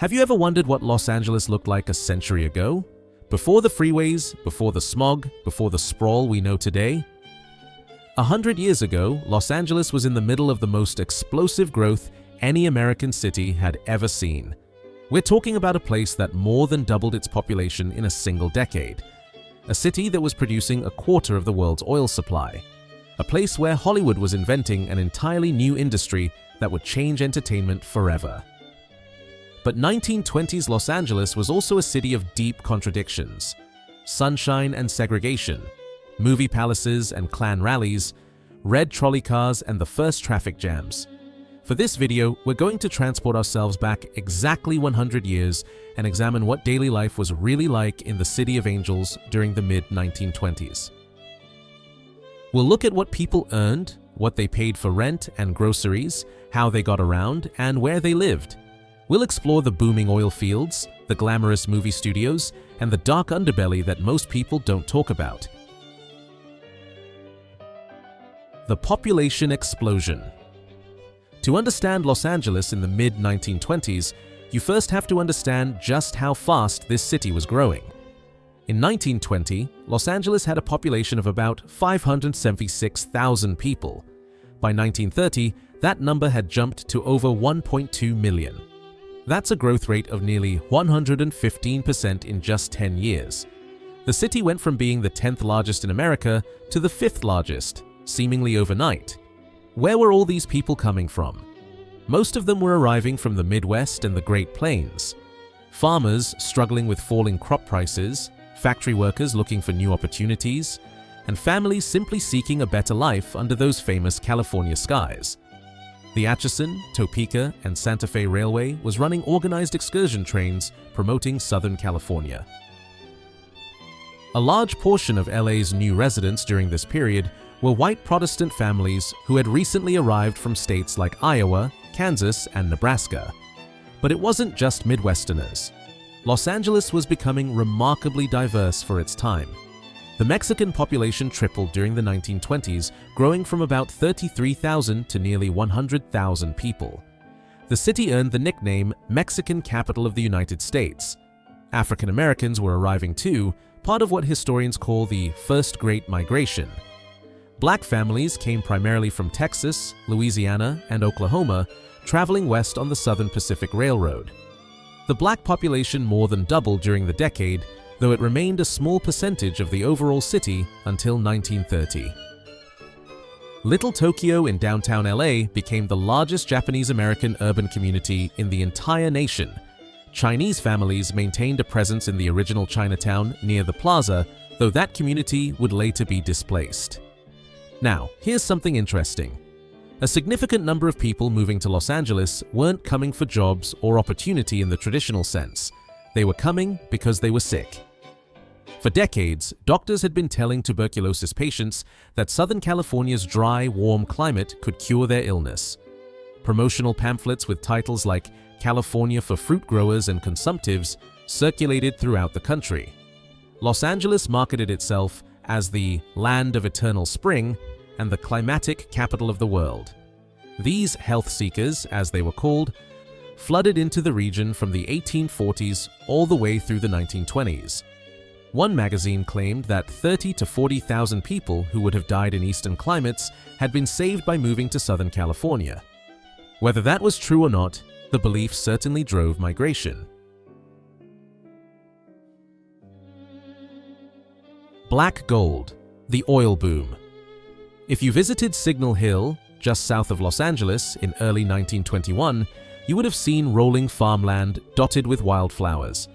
Have you ever wondered what Los Angeles looked like a century ago? Before the freeways, before the smog, before the sprawl we know today? 100 years ago, Los Angeles was in the middle of the most explosive growth any American city had ever seen. We're talking about a place that more than doubled its population in a single decade. A city that was producing a quarter of the world's oil supply. A place where Hollywood was inventing an entirely new industry that would change entertainment forever. But 1920s Los Angeles was also a city of deep contradictions. Sunshine and segregation, movie palaces and Klan rallies, red trolley cars and the first traffic jams. For this video, we're going to transport ourselves back exactly 100 years and examine what daily life was really like in the City of Angels during the mid-1920s. We'll look at what people earned, what they paid for rent and groceries, how they got around, and where they lived. We'll explore the booming oil fields, the glamorous movie studios, and the dark underbelly that most people don't talk about. The population explosion. To understand Los Angeles in the mid-1920s, you first have to understand just how fast this city was growing. In 1920, Los Angeles had a population of about 576,000 people. By 1930, that number had jumped to over 1.2 million. That's a growth rate of nearly 115% in just 10 years. The city went from being the 10th largest in America to the 5th largest, seemingly overnight. Where were all these people coming from? Most of them were arriving from the Midwest and the Great Plains. Farmers struggling with falling crop prices, factory workers looking for new opportunities, and families simply seeking a better life under those famous California skies. The Atchison, Topeka, and Santa Fe Railway was running organized excursion trains promoting Southern California. A large portion of LA's new residents during this period were white Protestant families who had recently arrived from states like Iowa, Kansas, and Nebraska. But it wasn't just Midwesterners. Los Angeles was becoming remarkably diverse for its time. The Mexican population tripled during the 1920s, growing from about 33,000 to nearly 100,000 people. The city earned the nickname Mexican Capital of the United States. African Americans were arriving too, part of what historians call the First Great Migration. Black families came primarily from Texas, Louisiana, and Oklahoma, traveling west on the Southern Pacific Railroad. The black population more than doubled during the decade, though it remained a small percentage of the overall city until 1930. Little Tokyo in downtown LA became the largest Japanese-American urban community in the entire nation. Chinese families maintained a presence in the original Chinatown near the plaza, though that community would later be displaced. Now, here's something interesting. A significant number of people moving to Los Angeles weren't coming for jobs or opportunity in the traditional sense. They were coming because they were sick. For decades, doctors had been telling tuberculosis patients that Southern California's dry, warm climate could cure their illness. Promotional pamphlets with titles like California for Fruit Growers and Consumptives circulated throughout the country. Los Angeles marketed itself as the land of eternal spring and the climatic capital of the world. These health seekers, as they were called, flooded into the region from the 1840s all the way through the 1920s. One magazine claimed that 30,000 to 40,000 people who would have died in eastern climates had been saved by moving to Southern California. Whether that was true or not, the belief certainly drove migration. Black gold, the oil boom. If you visited Signal Hill, just south of Los Angeles, in early 1921, you would have seen rolling farmland dotted with wildflowers.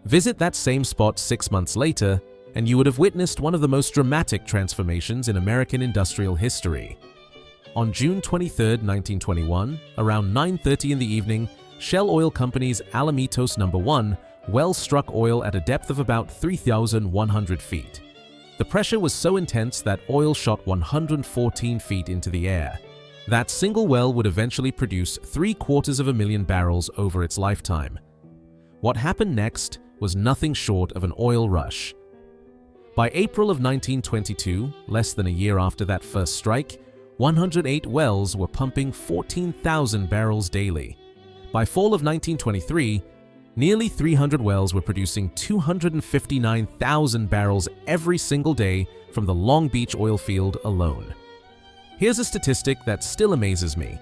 Visit that same spot 6 months later, and you would have witnessed one of the most dramatic transformations in American industrial history. On June 23, 1921, around 9:30 in the evening, Shell Oil Company's Alamitos No. 1 well struck oil at a depth of about 3,100 feet. The pressure was so intense that oil shot 114 feet into the air. That single well would eventually produce 750,000 barrels over its lifetime. What happened next was nothing short of an oil rush. By April of 1922, less than a year after that first strike, 108 wells were pumping 14,000 barrels daily. By fall of 1923, Nearly 300 wells were producing 259,000 barrels every single day from the Long Beach oil field alone. Here's a statistic that still amazes me.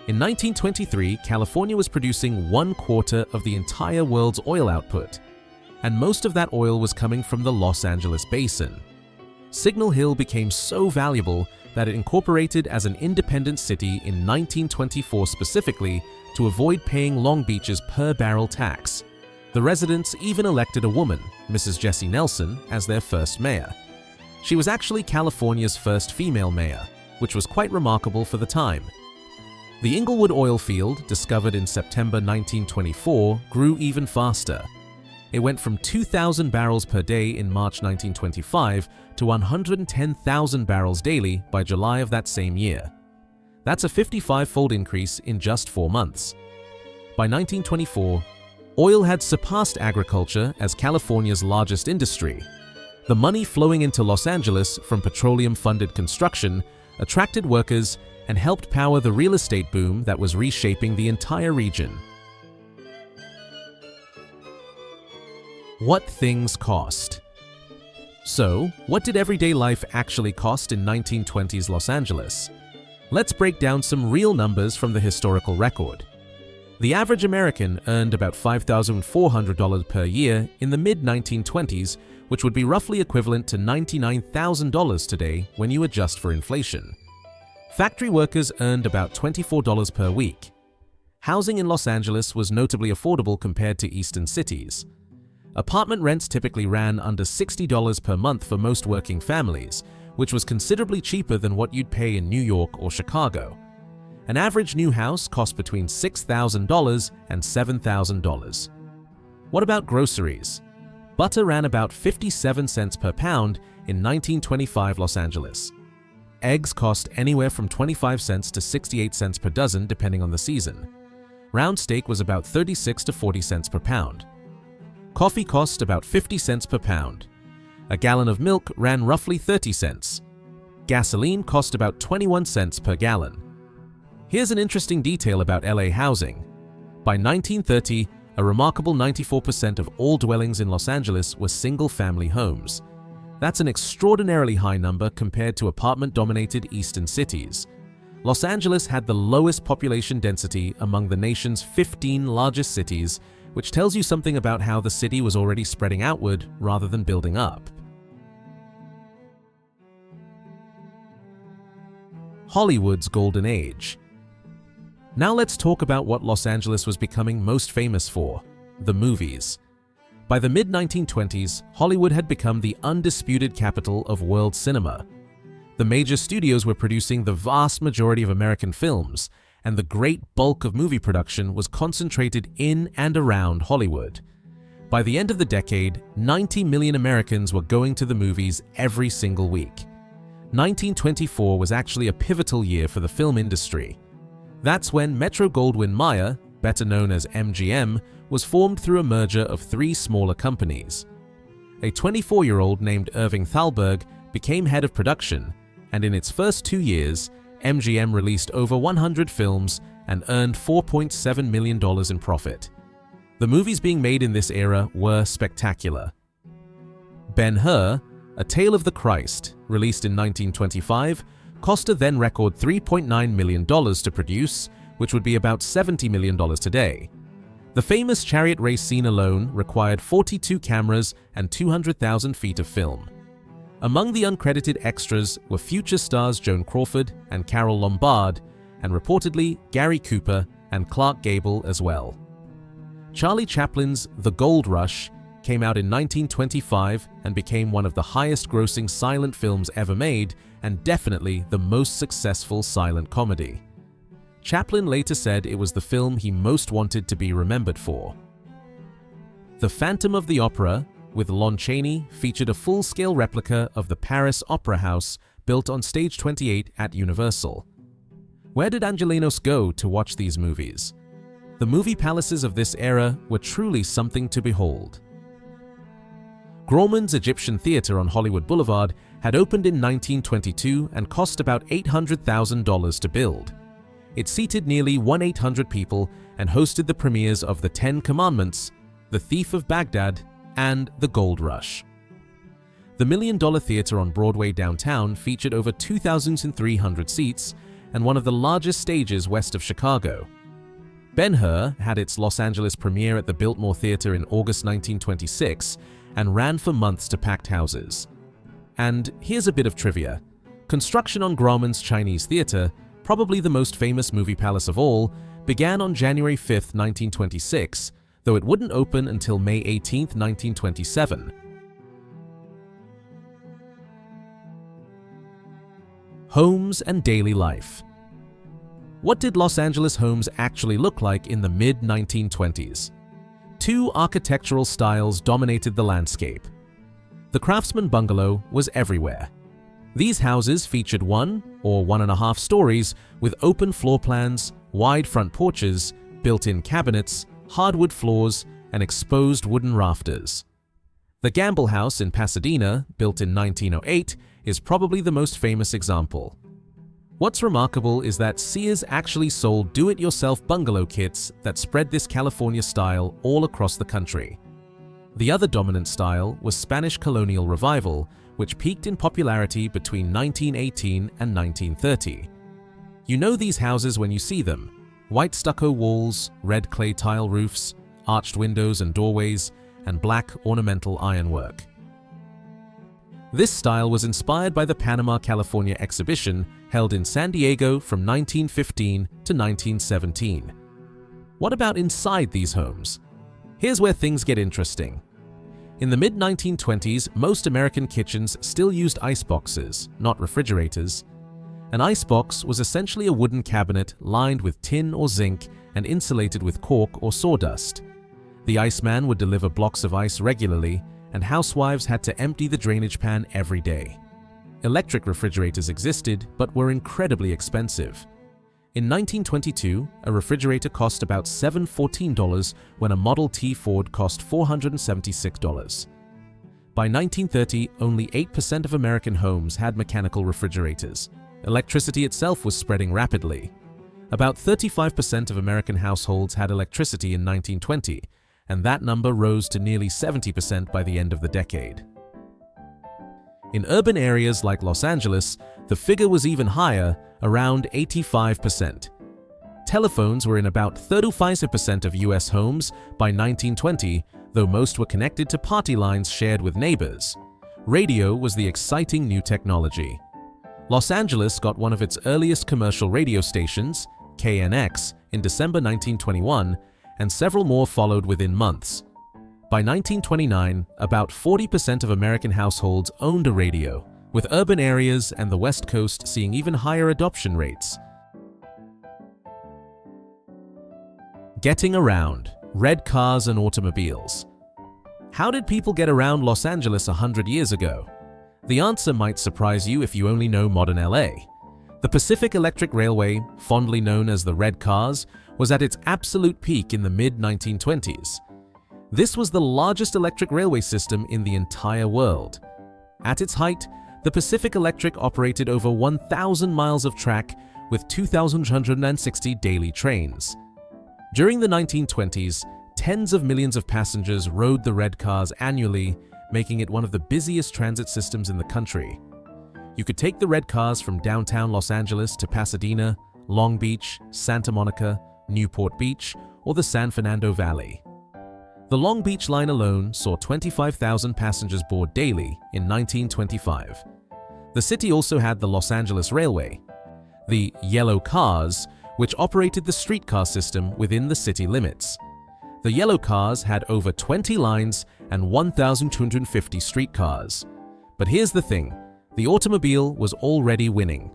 In 1923, California was producing 1/4 of the entire world's oil output, and most of that oil was coming from the Los Angeles basin. Signal Hill became so valuable that it incorporated as an independent city in 1924 specifically to avoid paying Long Beach's per-barrel tax. The residents even elected a woman, Mrs. Jessie Nelson, as their first mayor. She was actually California's first female mayor, which was quite remarkable for the time. The Inglewood oil field, discovered in September 1924, grew even faster. It went from 2,000 barrels per day in March 1925 to 110,000 barrels daily by July of that same year. That's a 55-fold increase in just 4 months. By 1924, oil had surpassed agriculture as California's largest industry. The money flowing into Los Angeles from petroleum-funded construction attracted workers and helped power the real estate boom that was reshaping the entire region. What things cost. So, what did everyday life actually cost in 1920s Los Angeles? Let's break down some real numbers from the historical record. The average American earned about $5,400 per year in the mid-1920s, which would be roughly equivalent to $99,000 today when you adjust for inflation. Factory workers earned about $24 per week. Housing in Los Angeles was notably affordable compared to eastern cities. Apartment rents typically ran under $60 per month for most working families, which was considerably cheaper than what you'd pay in New York or Chicago. An average new house cost between $6,000 and $7,000. What about groceries? Butter ran about 57 cents per pound in 1925 Los Angeles. Eggs cost anywhere from 25 cents to 68 cents per dozen depending on the season. Round steak was about 36 to 40 cents per pound. Coffee cost about 50 cents per pound. A gallon of milk ran roughly 30 cents. Gasoline cost about 21 cents per gallon. Here's an interesting detail about LA housing. By 1930, a remarkable 94% of all dwellings in Los Angeles were single-family homes. That's an extraordinarily high number compared to apartment-dominated eastern cities. Los Angeles had the lowest population density among the nation's 15 largest cities, which tells you something about how the city was already spreading outward rather than building up. Hollywood's golden age. Now let's talk about what Los Angeles was becoming most famous for: the movies. By the mid-1920s, Hollywood had become the undisputed capital of world cinema. The major studios were producing the vast majority of American films, and the great bulk of movie production was concentrated in and around Hollywood. By the end of the decade, 90 million Americans were going to the movies every single week. 1924 was actually a pivotal year for the film industry. That's when Metro-Goldwyn-Mayer, better known as MGM, was formed through a merger of 3 smaller companies. A 24-year-old named Irving Thalberg became head of production, and in its first 2 years, MGM released over 100 films and earned $4.7 million in profit. The movies being made in this era were spectacular. Ben-Hur, A Tale of the Christ, released in 1925, cost a then record $3.9 million to produce, which would be about $70 million today. The famous chariot race scene alone required 42 cameras and 200,000 feet of film. Among the uncredited extras were future stars Joan Crawford and Carole Lombard, and reportedly Gary Cooper and Clark Gable as well. Charlie Chaplin's The Gold Rush came out in 1925 and became one of the highest-grossing silent films ever made, and definitely the most successful silent comedy. Chaplin later said it was the film he most wanted to be remembered for. The Phantom of the Opera, with Lon Chaney, featured a full-scale replica of the Paris Opera House built on Stage 28 at Universal. Where did Angelenos go to watch these movies? The movie palaces of this era were truly something to behold. Grauman's Egyptian Theater on Hollywood Boulevard had opened in 1922 and cost about $800,000 to build. It seated nearly 1,800 people and hosted the premieres of The Ten Commandments, The Thief of Baghdad, and The Gold Rush. The $1 Million Theater on Broadway downtown featured over 2,300 seats and one of the largest stages west of Chicago. Ben-Hur had its Los Angeles premiere at the Biltmore Theater in August 1926 and ran for months to packed houses. And here's a bit of trivia. Construction on Grauman's Chinese Theater, probably the most famous movie palace of all, began on January 5, 1926, though it wouldn't open until May 18, 1927. Homes and daily life. What did Los Angeles homes actually look like in the mid-1920s? Two architectural styles dominated the landscape. The craftsman bungalow was everywhere. These houses featured 1 or 1.5 stories with open floor plans, wide front porches, built-in cabinets, hardwood floors, and exposed wooden rafters. The Gamble House in Pasadena, built in 1908, is probably the most famous example. What's remarkable is that Sears actually sold do-it-yourself bungalow kits that spread this California style all across the country. The other dominant style was Spanish Colonial Revival, which peaked in popularity between 1918 and 1930. You know these houses when you see them: white stucco walls, red clay tile roofs, arched windows and doorways, and black ornamental ironwork. This style was inspired by the Panama, California exhibition held in San Diego from 1915 to 1917. What about inside these homes? Here's where things get interesting. In the mid-1920s, most American kitchens still used iceboxes, not refrigerators. An icebox was essentially a wooden cabinet lined with tin or zinc and insulated with cork or sawdust. The iceman would deliver blocks of ice regularly, and housewives had to empty the drainage pan every day. Electric refrigerators existed, but were incredibly expensive. In 1922, a refrigerator cost about $714 when a Model T Ford cost $476. By 1930, only 8% of American homes had mechanical refrigerators. Electricity itself was spreading rapidly. About 35% of American households had electricity in 1920, and that number rose to nearly 70% by the end of the decade. In urban areas like Los Angeles, the figure was even higher, around 85%. Telephones were in about 35% of US homes by 1920, though most were connected to party lines shared with neighbors. Radio was the exciting new technology. Los Angeles got one of its earliest commercial radio stations, KNX, in December 1921, and several more followed within months. By 1929, about 40% of American households owned a radio, with urban areas and the West Coast seeing even higher adoption rates. Getting around: red cars and automobiles. How did people get around Los Angeles 100 years ago? The answer might surprise you if you only know modern LA. The Pacific Electric Railway, fondly known as the Red Cars, was at its absolute peak in the mid-1920s. This was the largest electric railway system in the entire world. At its height, the Pacific Electric operated over 1,000 miles of track with 2,160 daily trains. During the 1920s, tens of millions of passengers rode the Red Cars annually, making it one of the busiest transit systems in the country. You could take the Red Cars from downtown Los Angeles to Pasadena, Long Beach, Santa Monica, Newport Beach, or the San Fernando Valley. The Long Beach line alone saw 25,000 passengers board daily in 1925. The city also had the Los Angeles Railway, the Yellow Cars, which operated the streetcar system within the city limits. The Yellow Cars had over 20 lines and 1,250 streetcars. But here's the thing, the automobile was already winning.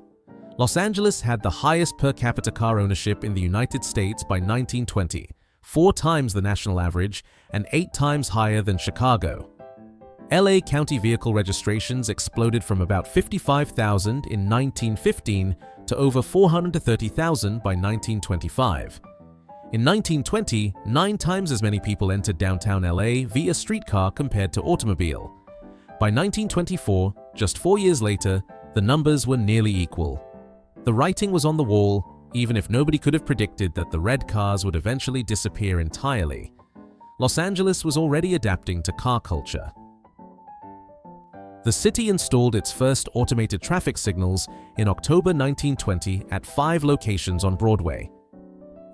Los Angeles had the highest per capita car ownership in the United States by 1920, 4 times the national average and 8 times higher than Chicago. LA County vehicle registrations exploded from about 55,000 in 1915 to over 430,000 by 1925. In 1920, 9 times as many people entered downtown LA via streetcar compared to automobile. By 1924, just 4 years later, the numbers were nearly equal. The writing was on the wall, even if nobody could have predicted that the Red Cars would eventually disappear entirely. Los Angeles was already adapting to car culture. The city installed its first automated traffic signals in October 1920 at 5 locations on Broadway.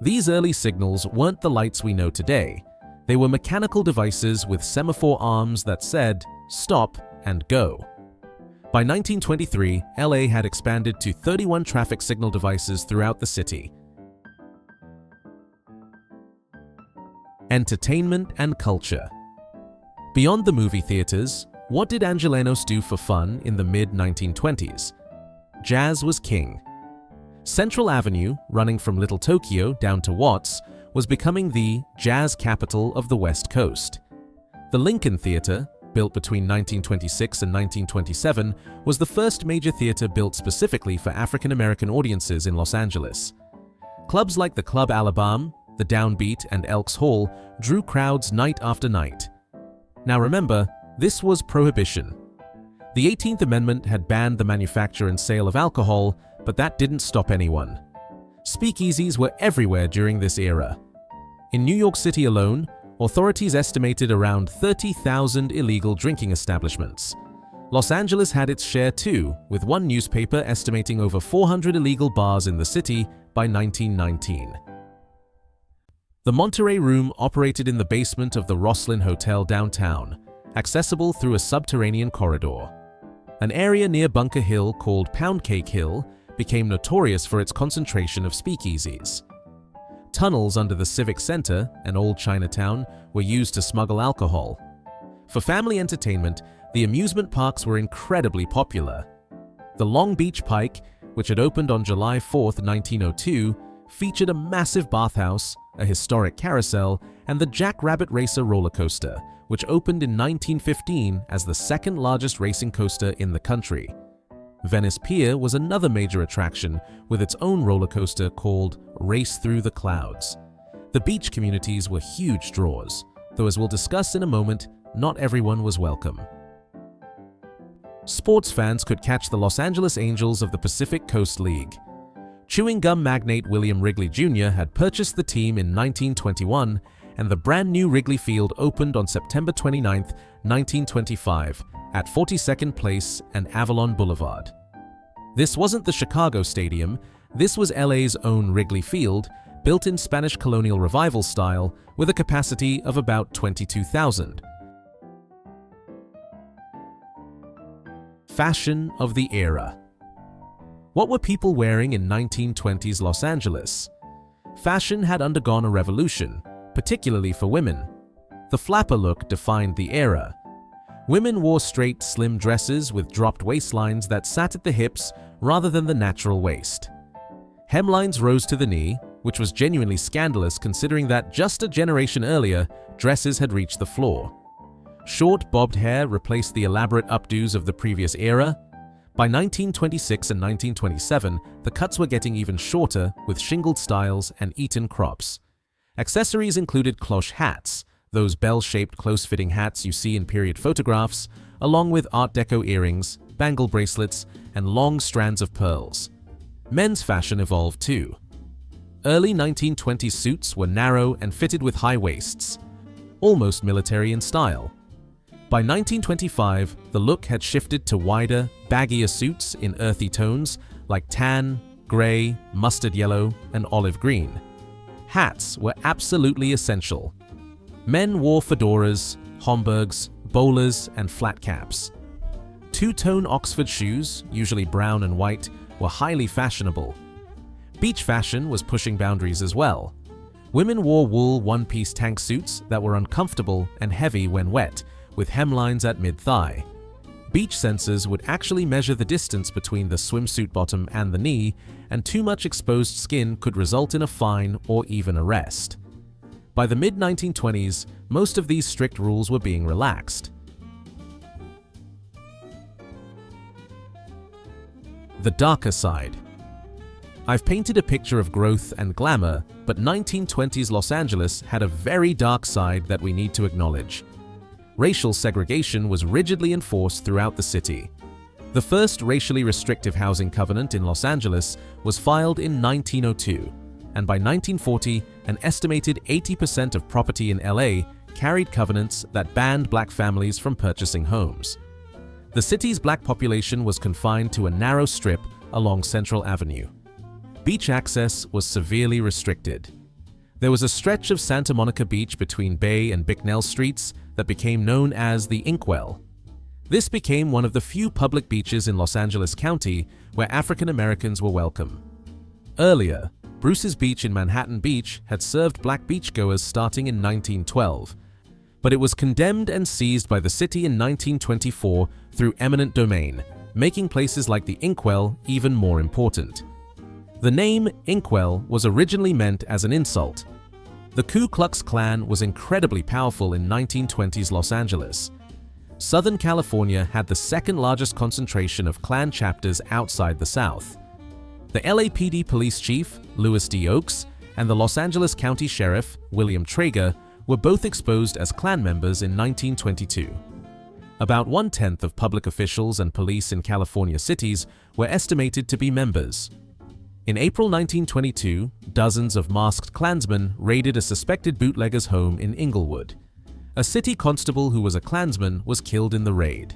These early signals weren't the lights we know today. They were mechanical devices with semaphore arms that said, "Stop" and "Go." By 1923, LA had expanded to 31 traffic signal devices throughout the city. Entertainment and culture. Beyond the movie theaters, what did Angelenos do for fun in the mid-1920s? Jazz was king. Central Avenue, running from Little Tokyo down to Watts, was becoming the jazz capital of the West Coast. The Lincoln Theater, built between 1926 and 1927, was the first major theater built specifically for African American audiences in Los Angeles. Clubs like the Club Alabama, the Downbeat, and Elks Hall drew crowds night after night. Now remember, this was prohibition. The 18th Amendment had banned the manufacture and sale of alcohol, but that didn't stop anyone. Speakeasies were everywhere during this era. In New York City alone, authorities estimated around 30,000 illegal drinking establishments. Los Angeles had its share too, with one newspaper estimating over 400 illegal bars in the city by 1919. The Monterey Room operated in the basement of the Rosslyn Hotel downtown, accessible through a subterranean corridor. An area near Bunker Hill called Pound Cake Hill became notorious for its concentration of speakeasies. Tunnels under the Civic Center, an old Chinatown, were used to smuggle alcohol. For family entertainment, the amusement parks were incredibly popular. The Long Beach Pike, which had opened on July 4, 1902, featured a massive bathhouse, a historic carousel, and the Jackrabbit Racer roller coaster, which opened in 1915 as the second largest racing coaster in the country. Venice Pier was another major attraction with its own roller coaster called Race Through the Clouds. The beach communities were huge draws, though as we'll discuss in a moment, not everyone was welcome. Sports fans could catch the Los Angeles Angels of the Pacific Coast League. Chewing gum magnate William Wrigley Jr. had purchased the team in 1921, and the brand new Wrigley Field opened on September 29, 1925, at 42nd Place and Avalon Boulevard. This wasn't the Chicago Stadium, this was LA's own Wrigley Field, built in Spanish colonial revival style with a capacity of about 22,000. Fashion of the era. What were people wearing in 1920s Los Angeles? Fashion had undergone a revolution, particularly for women. The flapper look defined the era. Women wore straight, slim dresses with dropped waistlines that sat at the hips rather than the natural waist. Hemlines rose to the knee, which was genuinely scandalous considering that just a generation earlier, dresses had reached the floor. Short, bobbed hair replaced the elaborate updos of the previous era. By 1926 and 1927, the cuts were getting even shorter with shingled styles and Eton crops. Accessories included cloche hats, those bell-shaped close-fitting hats you see in period photographs, along with Art Deco earrings, bangle bracelets, and long strands of pearls. Men's fashion evolved too. Early 1920s suits were narrow and fitted with high waists, almost military in style. By 1925, the look had shifted to wider, baggier suits in earthy tones like tan, gray, mustard yellow, and olive green. Hats were absolutely essential. Men wore fedoras, Homburgs, bowlers, and flat caps. Two-tone Oxford shoes, usually brown and white, were highly fashionable. Beach fashion was pushing boundaries as well. Women wore wool one-piece tank suits that were uncomfortable and heavy when wet, with hemlines at mid-thigh. Beach sensors would actually measure the distance between the swimsuit bottom and the knee, and too much exposed skin could result in a fine or even arrest. By the mid-1920s, most of these strict rules were being relaxed. The darker side. I've painted a picture of growth and glamour, but 1920s Los Angeles had a very dark side that we need to acknowledge. Racial segregation was rigidly enforced throughout the city. The first racially restrictive housing covenant in Los Angeles was filed in 1902, and by 1940, an estimated 80% of property in LA carried covenants that banned black families from purchasing homes. The city's black population was confined to a narrow strip along Central Avenue. Beach access was severely restricted. There was a stretch of Santa Monica Beach between Bay and Bicknell Streets that became known as the Inkwell. This became one of the few public beaches in Los Angeles County where African Americans were welcome. Earlier, Bruce's Beach in Manhattan Beach had served black beachgoers starting in 1912, but it was condemned and seized by the city in 1924 through eminent domain, making places like the Inkwell even more important. The name Inkwell was originally meant as an insult. The Ku Klux Klan was incredibly powerful in 1920s Los Angeles. Southern California had the second largest concentration of Klan chapters outside the South. The LAPD police chief, Louis D. Oakes, and the Los Angeles County Sheriff, William Traeger, were both exposed as Klan members in 1922. About 1/10 of public officials and police in California cities were estimated to be members. In April 1922, dozens of masked Klansmen raided a suspected bootlegger's home in Inglewood. A city constable who was a Klansman was killed in the raid.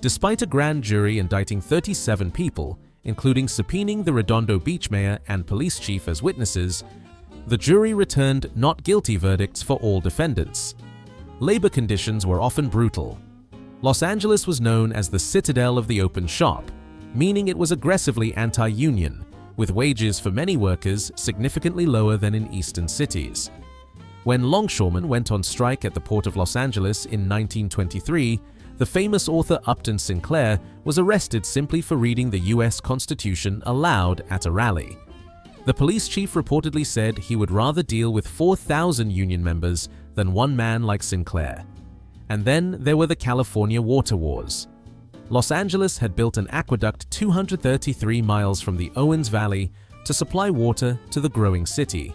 Despite a grand jury indicting 37 people, including subpoenaing the Redondo Beach mayor and police chief as witnesses, the jury returned not guilty verdicts for all defendants. Labor conditions were often brutal. Los Angeles was known as the citadel of the open shop, meaning it was aggressively anti-union, with wages for many workers significantly lower than in eastern cities. When longshoremen went on strike at the Port of Los Angeles in 1923, the famous author Upton Sinclair was arrested simply for reading the US Constitution aloud at a rally. The police chief reportedly said he would rather deal with 4,000 union members than one man like Sinclair. And then there were the California water wars. Los Angeles had built an aqueduct 233 miles from the Owens Valley to supply water to the growing city.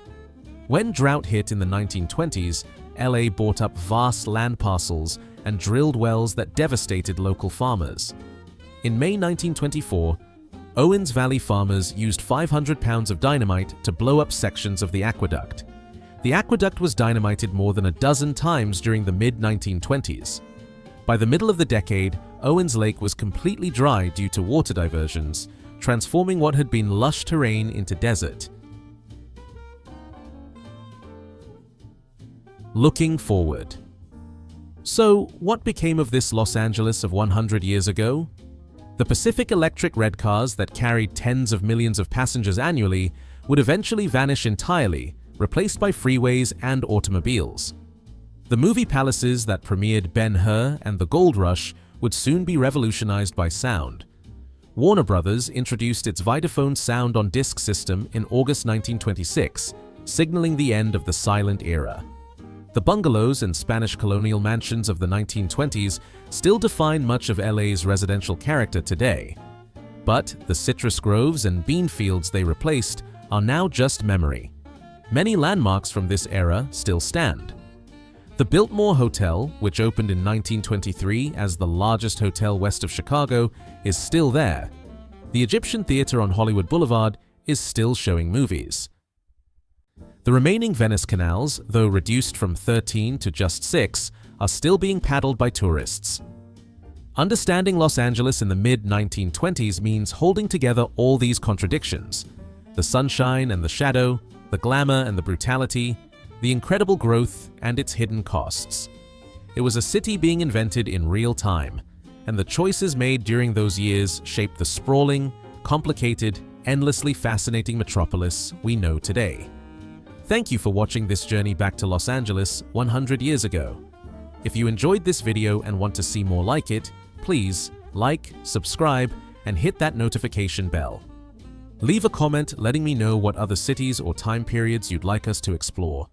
When drought hit in the 1920s, LA bought up vast land parcels and drilled wells that devastated local farmers. In May 1924, Owens Valley farmers used 500 pounds of dynamite to blow up sections of the aqueduct. The aqueduct was dynamited more than a dozen times during the mid-1920s. By the middle of the decade, Owens Lake was completely dry due to water diversions, transforming what had been lush terrain into desert. Looking forward. So, what became of this Los Angeles of 100 years ago? The Pacific Electric red cars that carried tens of millions of passengers annually would eventually vanish entirely, replaced by freeways and automobiles. The movie palaces that premiered Ben-Hur and The Gold Rush would soon be revolutionized by sound. Warner Brothers introduced its Vitaphone sound-on-disc system in August 1926, signaling the end of the silent era. The bungalows and Spanish colonial mansions of the 1920s still define much of LA's residential character today. But the citrus groves and bean fields they replaced are now just memory. Many landmarks from this era still stand. The Biltmore Hotel, which opened in 1923 as the largest hotel west of Chicago, is still there. The Egyptian Theater on Hollywood Boulevard is still showing movies. The remaining Venice canals, though reduced from 13 to just 6, are still being paddled by tourists. Understanding Los Angeles in the mid-1920s means holding together all these contradictions: the sunshine and the shadow, the glamour and the brutality, the incredible growth and its hidden costs. It was a city being invented in real time, and the choices made during those years shaped the sprawling, complicated, endlessly fascinating metropolis we know today. Thank you for watching this journey back to Los Angeles 100 years ago. If you enjoyed this video and want to see more like it, please like, subscribe, and hit that notification bell. Leave a comment letting me know what other cities or time periods you'd like us to explore.